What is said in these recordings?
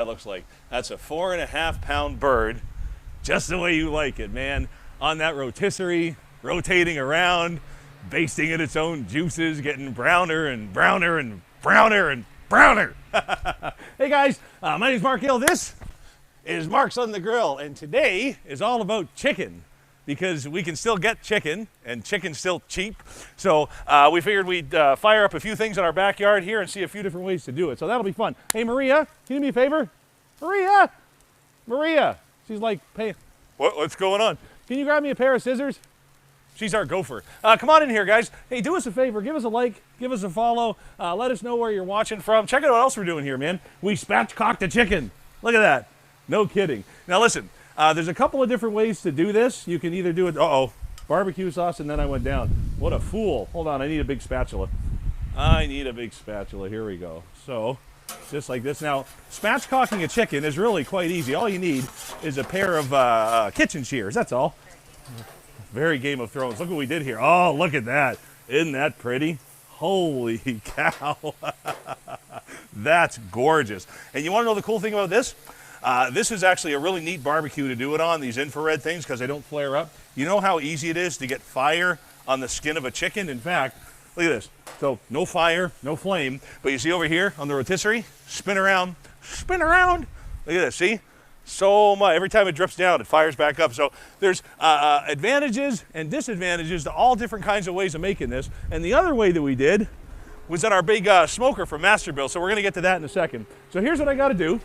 That looks like. That's a 4.5 pound bird, just the way you like it, man. On that rotisserie, rotating around, basting in its own juices, getting browner and browner and browner and browner. Hey guys, my name's Mark Hill. This is Mark's on the Grill, and today is all about chicken, because we can still get chicken, and chicken's still cheap. So we figured we'd fire up a few things in our backyard here and see a few different ways to do it. So that'll be fun. Hey, Maria, can you do me a favor? Maria. She's like, hey, what's going on? Can you grab me a pair of scissors? She's our gopher. Come on in here, guys. Hey, do us a favor. Give us a like. Give us a follow. Let us know where you're watching from. Check out what else we're doing here, man. We spatchcocked the chicken. Look at that. No kidding. Now, listen. There's a couple of different ways to do this. You can either do it, barbecue sauce, and then I went down. What a fool. Hold on, I need a big spatula. Here we go. So, just like this. Now, spatchcocking a chicken is really quite easy. All you need is a pair of kitchen shears, that's all. Very Game of Thrones. Look what we did here. Oh, look at that. Isn't that pretty? Holy cow. That's gorgeous. And you want to know the cool thing about this? This is actually a really neat barbecue to do it on, these infrared things, because they don't flare up. You know how easy it is to get fire on the skin of a chicken? In fact, look at this. So no fire, no flame, but you see over here on the rotisserie, spin around. Look at this, see? So much. Every time it drips down, it fires back up. So there's advantages and disadvantages to all different kinds of ways of making this. And the other way that we did was in our big smoker from Masterbuilt. So we're going to get to that in a second. So here's what I got to do.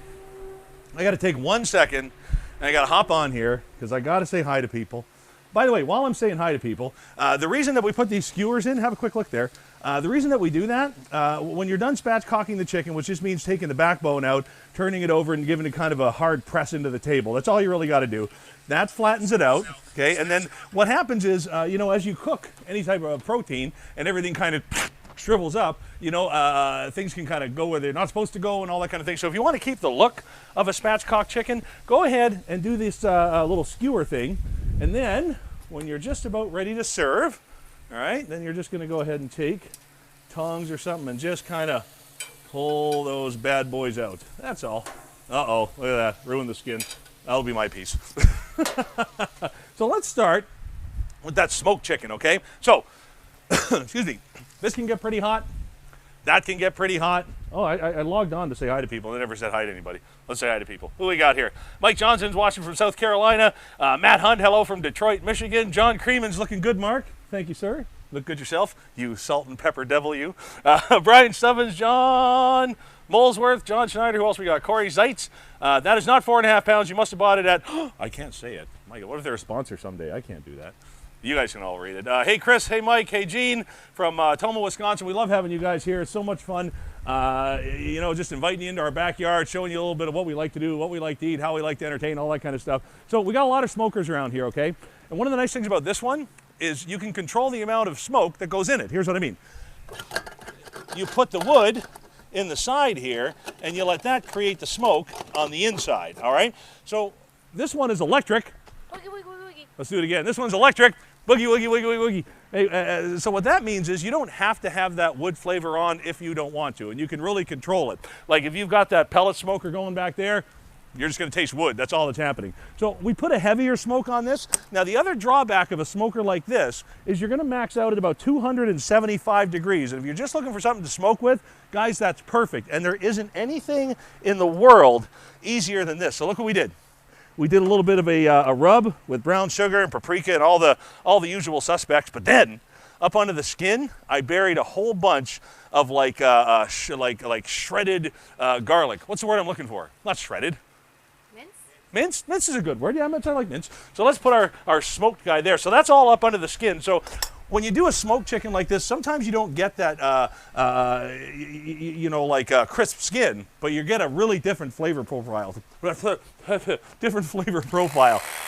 I got to take 1 second, and I got to hop on here, because I got to say hi to people. By the way, while I'm saying hi to people, the reason that we put these skewers in, have a quick look there. The reason that we do that, when you're done spatchcocking the chicken, which just means taking the backbone out, turning it over, and giving it kind of a hard press into the table. That's all you really got to do. That flattens it out, okay? And then what happens is, as you cook any type of protein, and everything kind of shrivels up, things can kind of go where they're not supposed to go and all that kind of thing. So if you want to keep the look of a spatchcock chicken, go ahead and do this little skewer thing. And then when you're just about ready to serve, all right, then you're just going to go ahead and take tongs or something and just kind of pull those bad boys out. That's all. Uh-oh, look at that. Ruined the skin. That'll be my piece. So let's start with that smoked chicken, okay? So, excuse me. This can get pretty hot. That can get pretty hot. Oh, I logged on to say hi to people. I never said hi to anybody. Let's say hi to people. Who we got here? Mike Johnson's watching from South Carolina. Matt Hunt, hello from Detroit, Michigan. John Creeman's looking good, Mark. Thank you, sir. Look good yourself, you salt and pepper devil, you. Brian Stubbins, John Molesworth, John Schneider. Who else we got? Corey Zeitz. That is not 4.5 pounds. You must have bought it at... I can't say it. My God, what if they're a sponsor someday? I can't do that. You guys can all read it. Hey, Chris. Hey, Mike. Hey, Gene from Toma, Wisconsin. We love having you guys here. It's so much fun. Just inviting you into our backyard, showing you a little bit of what we like to do, what we like to eat, how we like to entertain, all that kind of stuff. So we got a lot of smokers around here, okay? And one of the nice things about this one is you can control the amount of smoke that goes in it. Here's what I mean. You put the wood in the side here, and you let that create the smoke on the inside, all right? So this one is electric. Woogie, woogie, woogie. Let's do it again. This one's electric. Boogie, woogie, woogie, woogie, woogie. Hey, so what that means is you don't have to have that wood flavor on if you don't want to, and you can really control it. Like if you've got that pellet smoker going back there, you're just going to taste wood. That's all that's happening. So we put a heavier smoke on this. Now the other drawback of a smoker like this is you're going to max out at about 275 degrees. And if you're just looking for something to smoke with, guys, that's perfect. And there isn't anything in the world easier than this. So look what we did. We did a little bit of a rub with brown sugar and paprika and all the usual suspects. But then, up under the skin, I buried a whole bunch of like shredded garlic. What's the word I'm looking for? Not shredded. Mince? Mince? Mince is a good word. Yeah, I like mince. So let's put our smoked guy there. So that's all up under the skin. So when you do a smoked chicken like this, sometimes you don't get that, crisp skin, but you get a really different flavor profile.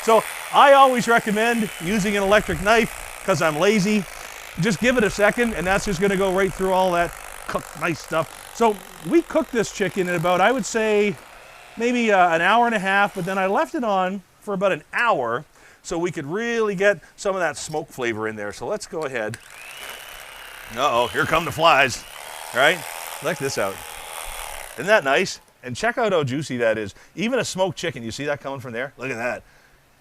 So I always recommend using an electric knife because I'm lazy. Just give it a second, and that's just going to go right through all that cooked nice stuff. So we cooked this chicken in about, I would say, maybe an hour and a half, but then I left it on for about an hour so we could really get some of that smoke flavor in there. So let's go ahead. Uh-oh, here come the flies. All right, check this out. Isn't that nice? And check out how juicy that is. Even a smoked chicken, you see that coming from there? Look at that.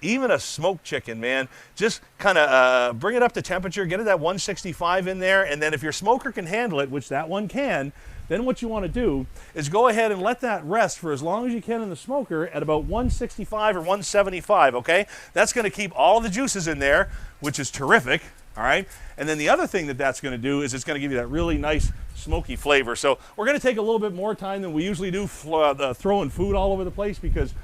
Even a smoked chicken, man, just kind of bring it up to temperature, get it at 165 in there, and then if your smoker can handle it, which that one can, then what you want to do is go ahead and let that rest for as long as you can in the smoker at about 165 or 175, okay? That's going to keep all the juices in there, which is terrific, all right? And then the other thing that that's going to do is it's going to give you that really nice smoky flavor. So we're going to take a little bit more time than we usually do throwing food all over the place because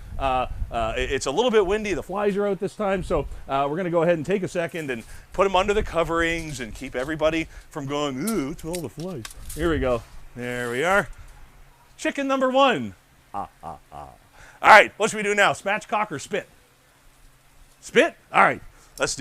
it's a little bit windy. The flies are out this time. So we're going to go ahead and take a second and put them under the coverings and keep everybody from going, ooh, what's all the flies? Here we go. There we are. Chicken number 1. All right, what should we do now? Spatchcock or spit? Spit? All right, let's do